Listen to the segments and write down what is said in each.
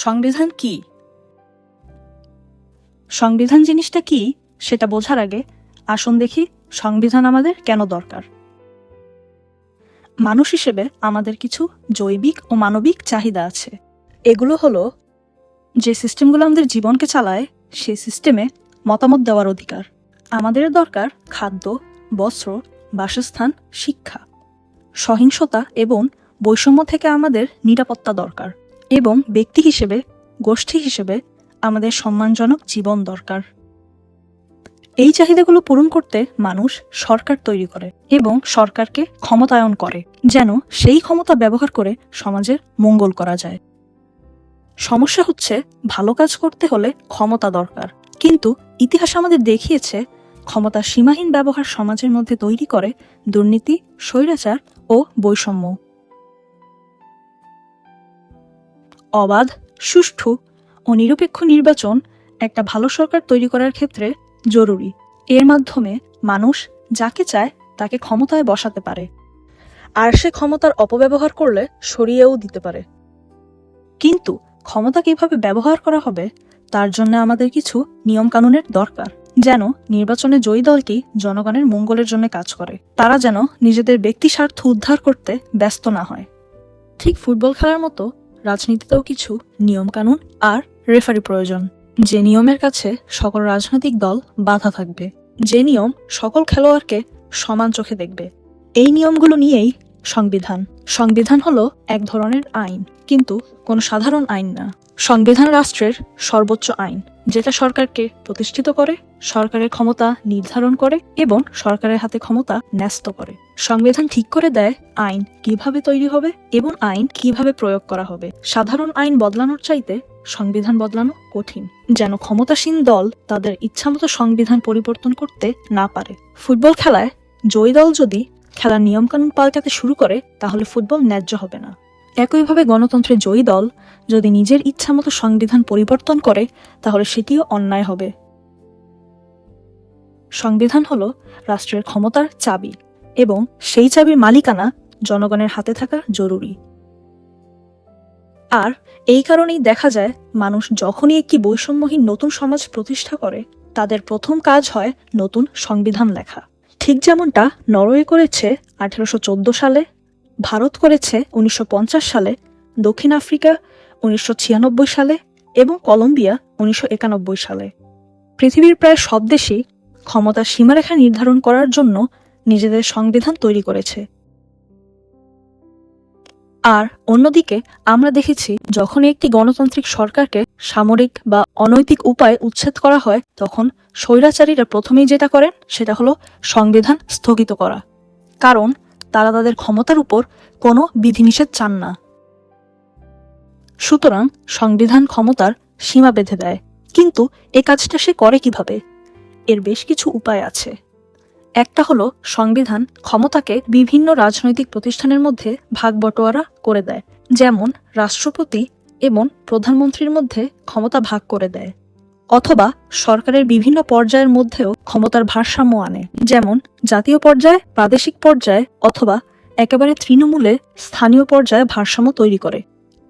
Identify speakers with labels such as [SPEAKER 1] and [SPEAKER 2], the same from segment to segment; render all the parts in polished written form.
[SPEAKER 1] সংবিধান কি? সংবিধান জিনিসটা কি সেটা বোঝার আগে আসুন দেখি সংবিধান আমাদের কেন দরকার। মানুষ হিসেবে আমাদের কিছু জৈবিক ও মানবিক চাহিদা আছে। এগুলো হলো যে সিস্টেমগুলো আমাদের জীবনকে চালায় সেই সিস্টেমে মতামত দেওয়ার অধিকার। আমাদের দরকার খাদ্য, বস্ত্র, বাসস্থান, শিক্ষা। সহিংসতা এবং বৈষম্য থেকে আমাদের নিরাপত্তা দরকার এবং ব্যক্তি হিসেবে, গোষ্ঠী হিসেবে আমাদের সম্মানজনক জীবন দরকার। এই চাহিদাগুলো পূরণ করতে মানুষ সরকার তৈরি করে এবং সরকারকে ক্ষমতায়ন করে যেন সেই ক্ষমতা ব্যবহার করে সমাজের মঙ্গল করা যায়। সমস্যা হচ্ছে ভালো কাজ করতে হলে ক্ষমতা দরকার, কিন্তু ইতিহাস আমাদের দেখিয়েছে ক্ষমতার সীমাহীন ব্যবহার সমাজের মধ্যে তৈরি করে দুর্নীতি, স্বৈরাচার ও বৈষম্য। অবাধ, সুষ্ঠু ও নিরপেক্ষ নির্বাচন একটা ভালো সরকার তৈরি করার ক্ষেত্রে জরুরি। এর মাধ্যমে মানুষ যাকে চায় তাকে ক্ষমতায় বসাতে পারে, আর সে ক্ষমতার অপব্যবহার করলে সরিয়েও দিতে পারে। কিন্তু ক্ষমতা কিভাবে ব্যবহার করা হবে তার জন্য আমাদের কিছু নিয়মকানুনের দরকার, যেন নির্বাচনে জয়ী দলটি জনগণের মঙ্গলের জন্য কাজ করে। তারা যেন নিজেদের ব্যক্তি স্বার্থ উদ্ধার করতে ব্যস্ত না হয়। ঠিক ফুটবল খেলার মতো রাজনীতিতেও কিছু নিয়মকানুন আর রেফারি প্রয়োজন, যে নিয়মের কাছে সকল রাজনৈতিক দল বাধা থাকবে, যে নিয়ম সকল খেলোয়াড়কে সমান চোখে দেখবে। এই নিয়মগুলো নিয়েই সংবিধান। সংবিধান হলো এক ধরনের আইন, কিন্তু কোনো সাধারণ আইন না। সংবিধান রাষ্ট্রের সর্বোচ্চ আইন, যেটা সরকারকে প্রতিষ্ঠিত করে, সরকারের ক্ষমতা নির্ধারণ করে এবং সরকারের হাতে ক্ষমতা ন্যস্ত করে। সংবিধান ঠিক করে দেয় আইন কিভাবে তৈরি হবে এবং আইন কিভাবে প্রয়োগ করা হবে। সাধারণ আইন বদলানোর চাইতে সংবিধান বদলানো কঠিন, যেন ক্ষমতাসীন দল তাদের ইচ্ছামতো সংবিধান পরিবর্তন করতে না পারে। ফুটবল খেলায় জয়ী দল যদি খেলার নিয়মকানুন পাল্টাতে শুরু করে তাহলে ফুটবল ন্যায্য হবে না। একইভাবে গণতন্ত্রে জয়ী দল যদি নিজের ইচ্ছামতো সংবিধান পরিবর্তন করে তাহলে সেটিও অন্যায় হবে। সংবিধান হলো রাষ্ট্রের ক্ষমতার চাবি এবং সেই চাবির মালিকানা জনগণের হাতে থাকা জরুরি। আর এই কারণেই দেখা যায় মানুষ যখনই একটি বৈষম্যহীন নতুন সমাজ প্রতিষ্ঠা করে তাদের প্রথম কাজ হয় নতুন সংবিধান লেখা। ঠিক যেমনটা নরওয়ে করেছে 1814 সালে, ভারত করেছে 1950 সালে, দক্ষিণ আফ্রিকা 1996 সালে এবং কলম্বিয়া 1991 সালে। পৃথিবীর প্রায় সব দেশই ক্ষমতার সীমারেখা নির্ধারণ করার জন্য নিজেদের সংবিধান তৈরি করেছে। আর অন্যদিকে আমরা দেখেছি যখন একটি গণতান্ত্রিক সরকারকে সামরিক বা অনৈতিক উপায়ে উচ্ছেদ করা হয় তখন স্বৈরাচারীরা প্রথমেই যেটা করেন সেটা হলো সংবিধান স্থগিত করা, কারণ তারা তাদের ক্ষমতার উপর কোনো বিধিনিষেধ চান না। সুতরাং সংবিধান ক্ষমতার সীমা বেঁধে দেয়, কিন্তু এ কাজটা সে করে কিভাবে? এর বেশ কিছু উপায় আছে। একটা হলো সংবিধান ক্ষমতাকে বিভিন্ন রাজনৈতিক প্রতিষ্ঠানের মধ্যে ভাগ বটোয়ারা করে দেয়, যেমন রাষ্ট্রপতি এবং প্রধানমন্ত্রীর মধ্যে ক্ষমতা ভাগ করে দেয়, অথবা সরকারের বিভিন্ন পর্যায়ের মধ্যেও ক্ষমতার ভারসাম্য আনে, যেমন জাতীয় পর্যায়ে, প্রাদেশিক পর্যায়ে অথবা একেবারে তৃণমূলে স্থানীয় পর্যায়ে ভারসাম্য তৈরি করে।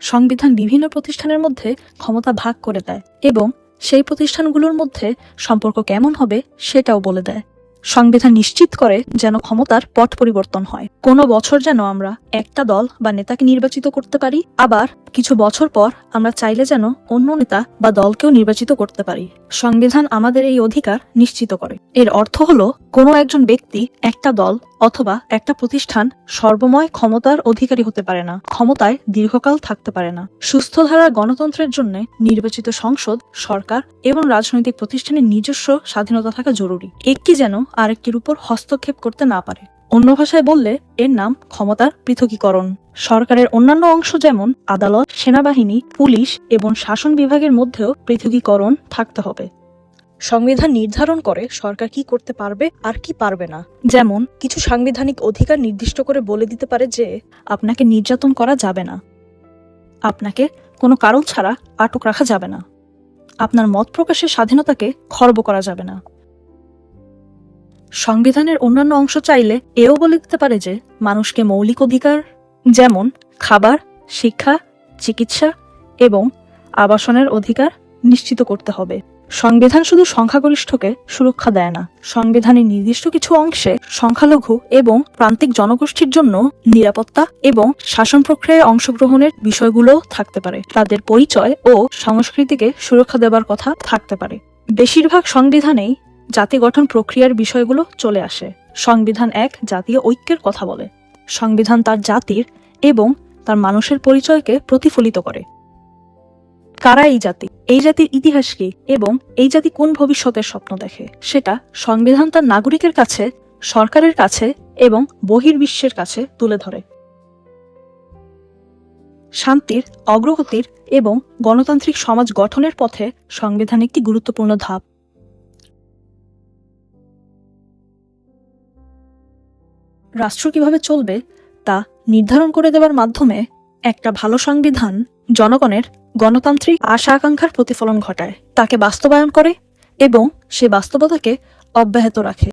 [SPEAKER 1] সংবিধান বিভিন্ন প্রতিষ্ঠানের মধ্যে ক্ষমতা ভাগ করে দেয় এবং সেই প্রতিষ্ঠানগুলোর মধ্যে সম্পর্ক কেমন হবে সেটাও বলে দেয়। সংবিধান নিশ্চিত করে যেন ক্ষমতার পট পরিবর্তন হয়। কোনো বছর যেন আমরা একটা দল বা নেতাকে নির্বাচিত করতে পারি, আবার কিছু বছর পর আমরা চাইলে যেন অন্য নেতা বা দলকেও নির্বাচিত করতে পারি। সংবিধান আমাদের এই অধিকার নিশ্চিত করে। এর অর্থ হলো কোনো একজন ব্যক্তি, একটা দল অথবা একটা প্রতিষ্ঠান সর্বময় ক্ষমতার অধিকারী হতে পারে না, ক্ষমতায় দীর্ঘকাল থাকতে পারে না। সুস্থ ধারার গণতন্ত্রের জন্য নির্বাচিত সংসদ, সরকার এবং রাজনৈতিক প্রতিষ্ঠানের নিজস্ব স্বাধীনতা থাকা জরুরি। একটি যেন আরেকটির উপর হস্তক্ষেপ করতে না পারে। অন্য ভাষায় বললে এর নাম ক্ষমতার পৃথকীকরণ। সরকারের অন্যান্য অংশ যেমন আদালত, সেনাবাহিনী, পুলিশ এবং শাসন বিভাগের মধ্যেও পৃথকীকরণ থাকতে হবে। সংবিধান নির্ধারণ করে সরকার কি করতে পারবে আর কি পারবে না। যেমন কিছু সাংবিধানিক অধিকার নির্দিষ্ট করে বলে দিতে পারে যে আপনাকে নির্যাতন করা যাবে না, আপনাকে কোনো কারণ ছাড়া আটক রাখা যাবে না, আপনার মত প্রকাশের স্বাধীনতাকে খর্ব করা যাবে না। সংবিধানের অন্যান্য অংশ চাইলে এও বলে দিতে পারে যে মানুষকে মৌলিক অধিকার যেমন খাবার, শিক্ষা, চিকিৎসা এবং আবাসনের অধিকার নিশ্চিত করতে হবে। সংবিধান শুধু সংখ্যাগরিষ্ঠকে সুরক্ষা দেয় না, সংবিধানের নির্দিষ্ট কিছু অংশে সংখ্যালঘু এবং প্রান্তিক জনগোষ্ঠীর জন্য নিরাপত্তা এবং শাসন প্রক্রিয়ায় অংশগ্রহণের বিষয়গুলোও থাকতে পারে। তাদের পরিচয় ও সংস্কৃতিকে সুরক্ষা দেবার কথা থাকতে পারে। বেশিরভাগ সংবিধানেই জাতি গঠন প্রক্রিয়ার বিষয়গুলো চলে আসে। সংবিধান এক জাতীয় ঐক্যের কথা বলে। সংবিধান তার জাতির এবং তার মানুষের পরিচয়কে প্রতিফলিত করে। কারা এই জাতি, এই জাতির ইতিহাস কি এবং এই জাতি কোন ভবিষ্যতের স্বপ্ন দেখে, সেটা সংবিধান তার নাগরিকের কাছে, সরকারের কাছে এবং বহির্বিশ্বের কাছে তুলে ধরে। শান্তির, অগ্রগতির এবং গণতান্ত্রিক সমাজ গঠনের পথে সংবিধান একটি গুরুত্বপূর্ণ ধাপ। রাষ্ট্র কিভাবে চলবে তা নির্ধারণ করে দেওয়ার মাধ্যমে একটা ভালো সংবিধান জনগণের গণতান্ত্রিক আশা আকাঙ্ক্ষার প্রতিফলন ঘটায়, তাকে বাস্তবায়ন করে এবং সে বাস্তবতাকে অব্যাহত রাখে।